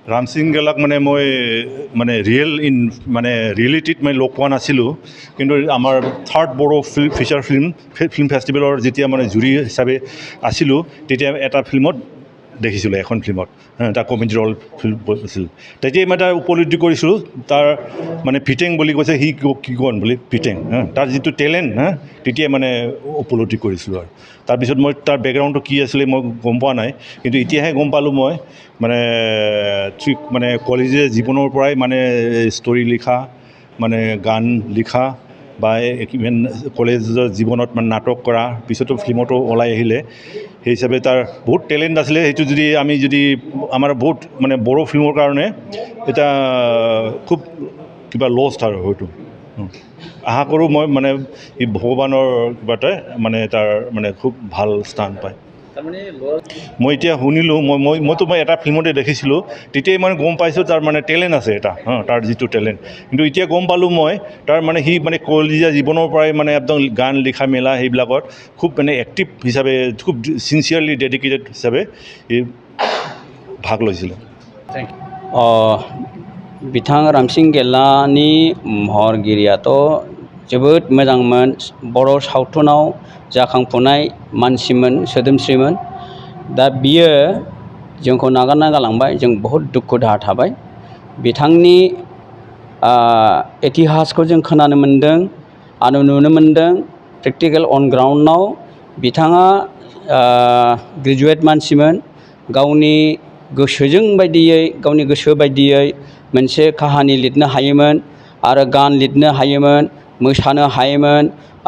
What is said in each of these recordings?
रामसिंह गेलाक माने मैं माने रियल इन माने रियलिटीत मैं लग पा नासिलो किन्तु आमार थार्ड बड़ो फीचर फिल्म फेस्टिवलर जेतिया माने जुरी हिसाबे आसिलो तेतिया एटा फिल्मत देखिছিলোঁ এখন ফিল্মত তাৰ কমেডি ৰল ফিল্ম আছিল তেতিয়াই মই তাৰ উপলব্ধি কৰিছিলোঁ তাৰ মানে ফিটেং বুলি কৈছে সি কি কন বুলি ফিটেং তাৰ যিটো টেলেণ্ট তেতিয়াই মানে উপলব্ধি কৰিছিলোঁ আৰু তাৰপিছত মই তাৰ বেকগ্ৰাউণ্ডটো কি আছিলে মই গম পোৱা নাই কিন্তু এতিয়াহে গম পালোঁ মই মানে ঠিক মানে কলেজীয়া জীৱনৰ পৰাই মানে ষ্টৰি লিখা মানে গান লিখা বা ইভেন কলেজৰ জীৱনত মানে নাটক কৰা পিছতো ফিল্মতো ওলাই আহিলে সেই হিচাপে তাৰ বহুত টেলেণ্ট আছিলে সেইটো যদি আমি যদি আমাৰ বহুত মানে বড়ো ফিল্মৰ কাৰণে এটা খুব কিবা লষ্ট আৰু হয়তো আশা কৰোঁ মই মানে এই ভগৱানৰ কিবাতে মানে তাৰ মানে খুব ভাল স্থান পায় মই এতিয়া শুনিলোঁ মইতো মই এটা ফিল্মতে দেখিছিলোঁ তেতিয়াই মানে গম পাইছোঁ তাৰ মানে টেলেণ্ট আছে এটা তাৰ যিটো টেলেণ্ট কিন্তু এতিয়া গম পালোঁ মই তাৰ মানে সি মানে কলেজীয়া জীৱনৰ পৰাই মানে একদম গান লিখা মেলা সেইবিলাকত খুব মানে এক্টিভ হিচাপে খুব চিনচিয়াৰলি ডেডিকেটেড হিচাপে এই ভাগ লৈছিলে बिथां रामसिं गेलानि महरगिरियाथ' जोबोद मोजांमोन बर' सावथुनाव जाखांफुनाय मानसिमोन सोदोमस्रिमोन दा बियो जोंखौ नागारना गालांबाय जों बहुद दुखु दाहा थाबाय बिथांनि इतिहासखौ जों खोनानो मोन्दों आरो नुनो मोन्दों प्रेक्टिकेल अन ग्राउन्डआव बिथाङा ग्रेजुवेट मानसिमोन गावनि गोसोजों बायदियै गावनि गोसो बायदियै मोनसे काहानि लिरनो हायोमोन आरो गान लिरनो हायोमोन मोसानो हायोमोन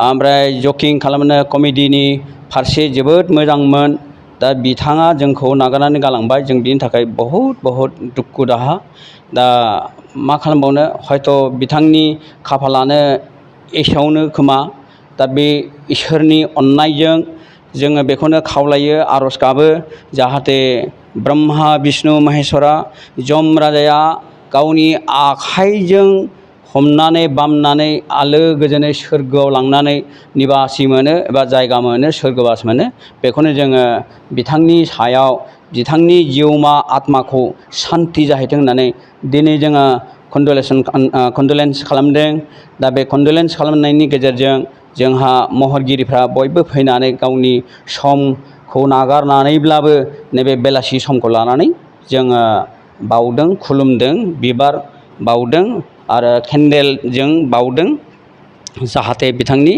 ओमफ्राय जकिं खालामनो कमेडिनि फारसे जोबोद मोजांमोन दा बिथाङा जोंखौ नागारनानै गालांबाय जों बिनि थाखाय बहुद दुखु दाहा दा मा खालामबावनो हयथ' बिथांनि खाफालानो एसेयावनो खोमा दा बे इसोरनि अननायजों जोङो बेखौनो खावलायो आरज गाबो जाहाथे ब्रह्मा विष्णु महेश्वरा जम राजाया गावनि आखाइजों हमनानै बामनानै आलो गोजोनै सोरगोआव लांनानै निबासि मोनो एबा जायगा मोनो सोरगोबास मोनो बेखौनो जोङो बिथांनि सायाव बिथांनि जिउमा आत्माखौ सान्ति जाहैथों होननानै दिनै जोङो कन्डलेन्स खालामदों दा बे कन्डलेन्स खालामनायनि गेजेरजों जोंहा महरगिरिफ्रा बयबो फैनानै गावनि समखौ नागारनानैब्लाबो नैबे बेलासि समखौ लानानै जोङो बावदों खुलुमदों बिबार बावदों आरो केन्डेलजों बावदों जाहाथे बिथांनि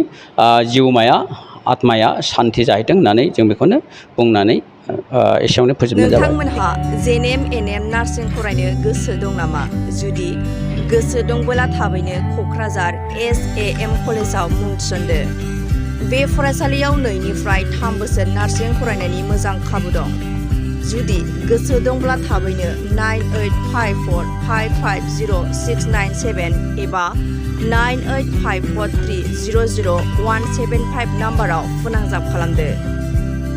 जिउमाया आत्माया सान्ति जाहैथों होननानै जों बेखौनो बुंनानै एसेयावनो फोजोबनाय जाबाय। नोंथांमोनहा जेएनएम एनएम नार्सिं फरायनो गोसो दं नामा? जुदि गोसो दंबोला थाबैनो क'क्राझार SAM कलेजाव मुं थिसनदो। बे फरायसालियाव 2 निफ्राय 3 बोसोर नार्सिं फरायनायनि मोजां खाबु दं। जुदि गोसो दंब्ला थाबैनो 9854550697 एबा 9854300175 नाम्बाराव फोनांजाब खालामदो।